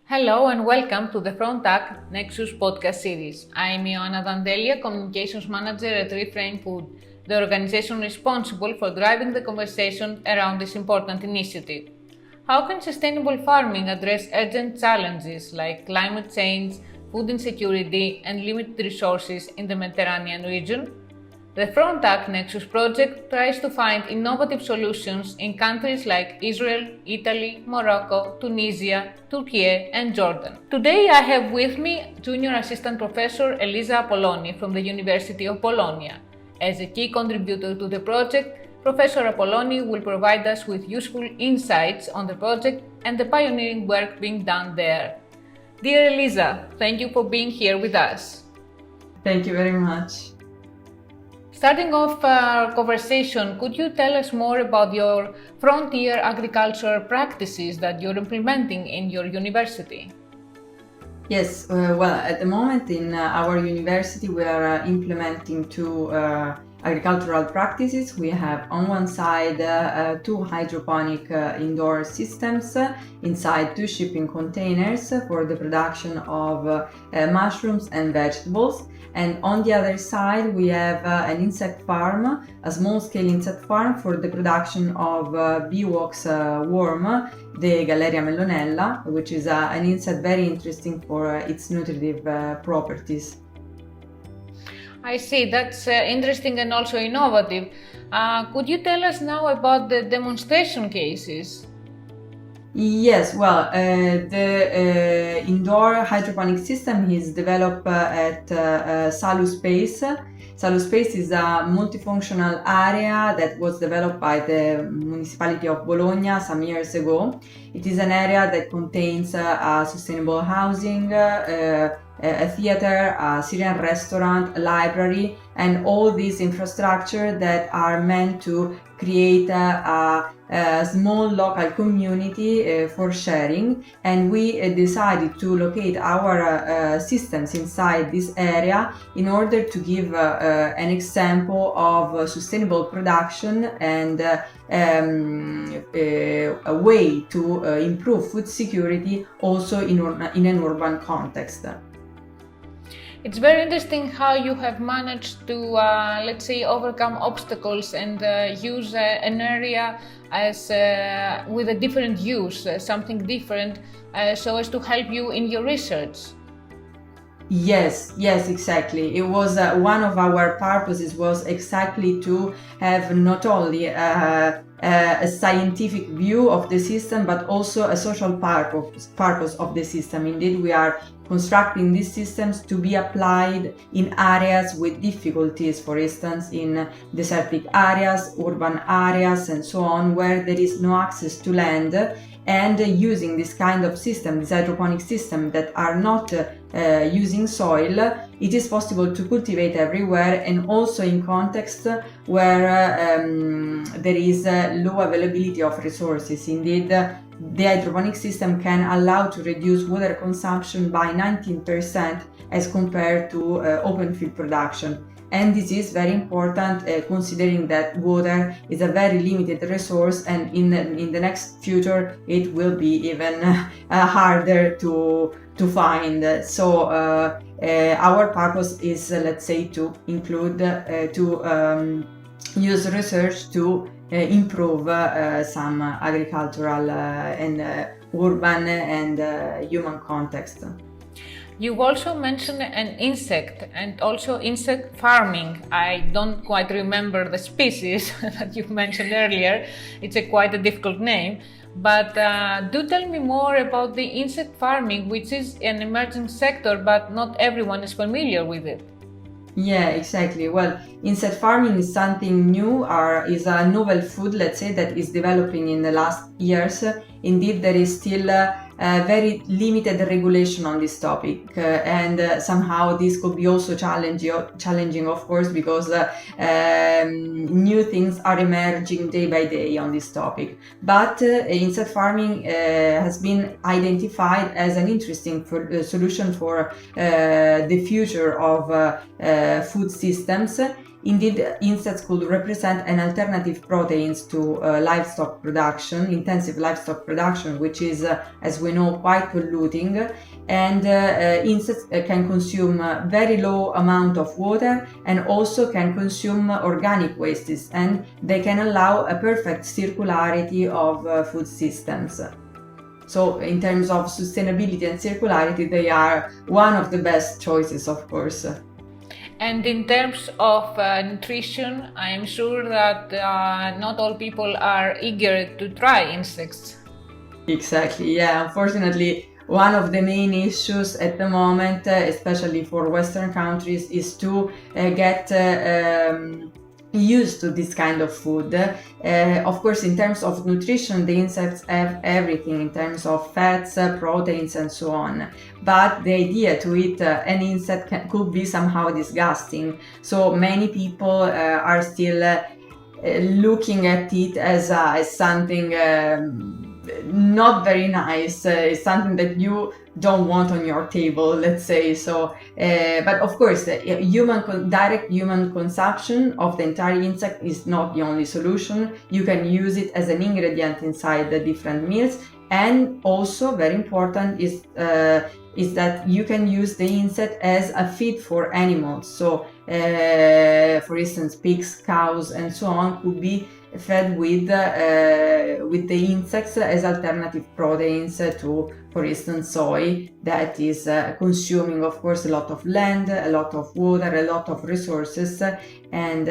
Hello and welcome to the FrontAg Nexus Podcast Series. I'm Ioanna Dandelia, Communications Manager at Refrain Food, the organization responsible for driving the conversation around this important initiative. How can sustainable farming address urgent challenges like climate change, food insecurity, and limited resources in the Mediterranean region? The FrontAg Nexus project tries to find innovative solutions in countries like Israel, Italy, Morocco, Tunisia, Turkey, and Jordan. Today I have with me Junior Assistant Professor Elisa Appolloni from the University of Bologna. As a key contributor to the project, Professor Appolloni will provide us with useful insights on the project and the pioneering work being done there. Dear Elisa, thank you for being here with us. Thank you very much. Starting off our conversation, could you tell us more about your frontier agriculture practices that you're implementing in your university? Yes, at the moment in our university we are implementing two agricultural practices. We have on one side two hydroponic indoor systems inside two shipping containers for the production of mushrooms and vegetables. And on the other side, we have an insect farm, a small-scale insect farm for the production of beewax worm, the Galleria mellonella, which is an insect very interesting for its nutritive properties. I see, that's interesting and also innovative. Could you tell us now about the demonstration cases? Yes, the indoor hydroponic system is developed at Saluspace. Saluspace is a multifunctional area that was developed by the Municipality of Bologna some years ago. It is an area that contains sustainable housing, a theater, a Syrian restaurant, a library, and all these infrastructure that are meant to create a small local community for sharing. And we decided to locate our systems inside this area in order to give an example of sustainable production and a way to improve food security also in an urban context. It's very interesting how you have managed to, let's say, overcome obstacles and use an area as with a different use, something different, so as to help you in your research. Yes, exactly. It was one of our purposes was exactly to have not only a scientific view of the system, but also a social purpose of the system. Indeed, we are constructing these systems to be applied in areas with difficulties, for instance, in desertic areas, urban areas, and so on, where there is no access to land. And using this kind of system, this hydroponic system that are not using soil, it is possible to cultivate everywhere and also in context where there is low availability of resources. Indeed, the hydroponic system can allow to reduce water consumption by 19% as compared to open field production. And this is very important considering that water is a very limited resource, and in the next future it will be even harder to find. So our purpose is, let's say, to include, use research to improve some agricultural and urban and human context. You've also mentioned an insect and also insect farming. I don't quite remember the species that you mentioned earlier. It's quite a difficult name. But do tell me more about the insect farming, which is an emerging sector, but not everyone is familiar with it. Yeah, exactly. Well, insect farming is something new, or is a novel food, let's say, that is developing in the last years. Indeed, there is still very limited regulation on this topic, and somehow this could be also challenging, of course, because new things are emerging day by day on this topic. But insect farming has been identified as an interesting solution for the future of food systems. indeed insects could represent an alternative proteins to livestock production, intensive livestock production, which is, as we know, quite polluting. And insects can consume very low amount of water and also can consume organic wastes, and they can allow a perfect circularity of food systems. So in terms of sustainability and circularity, they are one of the best choices, of course. And in terms of nutrition, I am sure that not all people are eager to try insects. Exactly, yeah. Unfortunately, one of the main issues at the moment, especially for Western countries, is to get used to this kind of food. Of course, in terms of nutrition, the insects have everything in terms of fats, proteins, and so on. But the idea to eat an insect could be somehow disgusting. So many people are still looking at it as something not very nice. It's something that you don't want on your table, let's say. So but of course, direct human consumption of the entire insect is not the only solution. You can use it as an ingredient inside the different meals, and also very important is that you can use the insect as a feed for animals. So for instance, pigs, cows, and so on could be fed with the insects as alternative proteins to, for instance, soy, that is consuming, of course, a lot of land, a lot of water, a lot of resources, and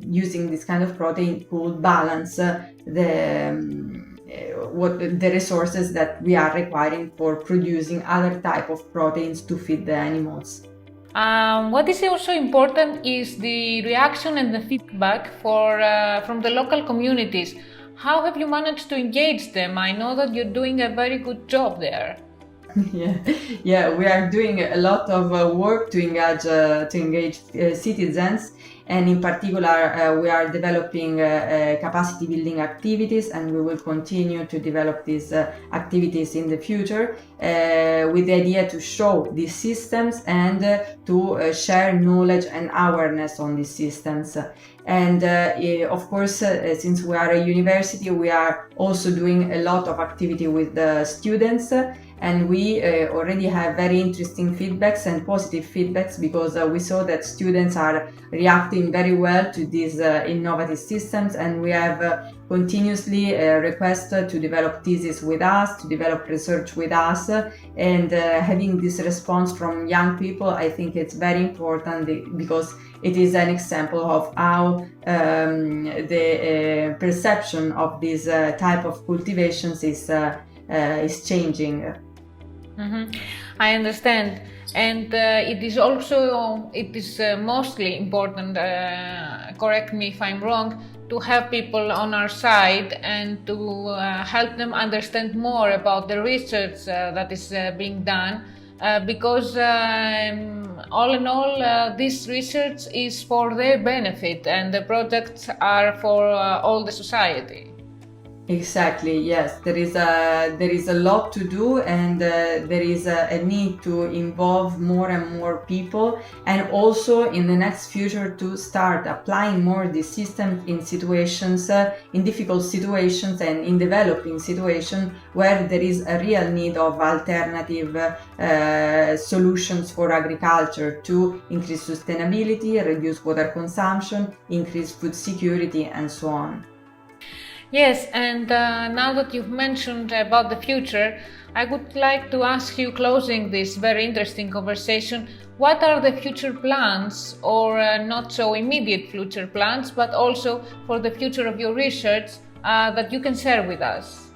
using this kind of protein could balance the resources that we are requiring for producing other type of proteins to feed the animals. What is also important is the reaction and the feedback from the local communities. How have you managed to engage them? I know that you're doing a very good job there. Yeah, we are doing a lot of work to engage citizens, and in particular we are developing capacity building activities, and we will continue to develop these activities in the future with the idea to show these systems and to share knowledge and awareness on these systems. And of course, since we are a university, we are also doing a lot of activity with the students, and we already have very interesting feedbacks and positive feedbacks, because we saw that students are reacting very well to these innovative systems, and we have continuously requested to develop thesis with us, to develop research with us, and having this response from young people, I think it's very important, because it is an example of how the perception of this type of cultivations is changing. Mm-hmm. I understand, and it is mostly important, correct me if I'm wrong, to have people on our side and to help them understand more about the research that is being done, because all in all, this research is for their benefit, and the projects are for all the society. Exactly, yes. There is a lot to do, and there is a need to involve more and more people, and also in the next future to start applying more this system in situations, in difficult situations, and in developing situations where there is a real need of alternative solutions for agriculture to increase sustainability, reduce water consumption, increase food security, and so on. Yes, and now that you've mentioned about the future, I would like to ask you, closing this very interesting conversation, what are the future plans, or not so immediate future plans, but also for the future of your research that you can share with us?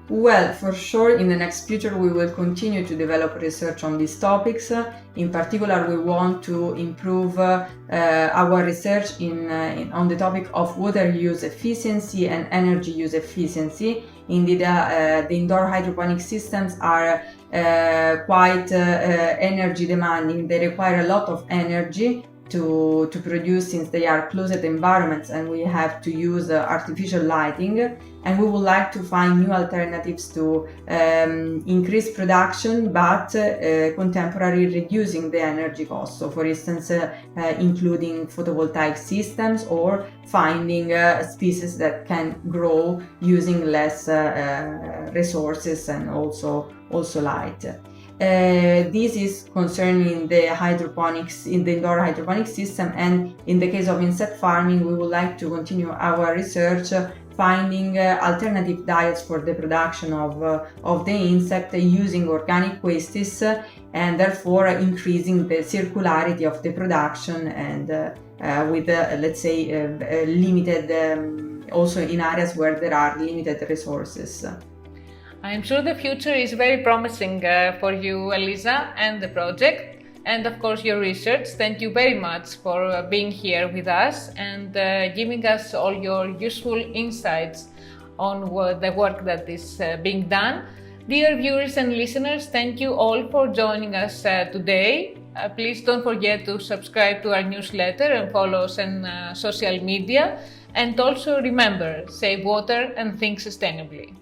Well, for sure, in the next future we will continue to develop research on these topics. In particular, we want to improve our research on the topic of water use efficiency and energy use efficiency. Indeed, the indoor hydroponic systems are quite energy demanding. They require a lot of energy, to produce, since they are closed environments and we have to use artificial lighting, and we would like to find new alternatives to increase production but contemporarily reducing the energy cost. So for instance, including photovoltaic systems or finding species that can grow using less resources and also light. This is concerning the hydroponics in the indoor hydroponic system, and in the case of insect farming, we would like to continue our research finding alternative diets for the production of the insect using organic wastes, and therefore increasing the circularity of the production, and with let's say limited also in areas where there are limited resources. I'm sure the future is very promising for you, Elisa, and the project, and of course your research. Thank you very much for being here with us and giving us all your useful insights on the work that is being done. Dear viewers and listeners, thank you all for joining us today. Please don't forget to subscribe to our newsletter and follow us on social media. And also remember, save water and think sustainably.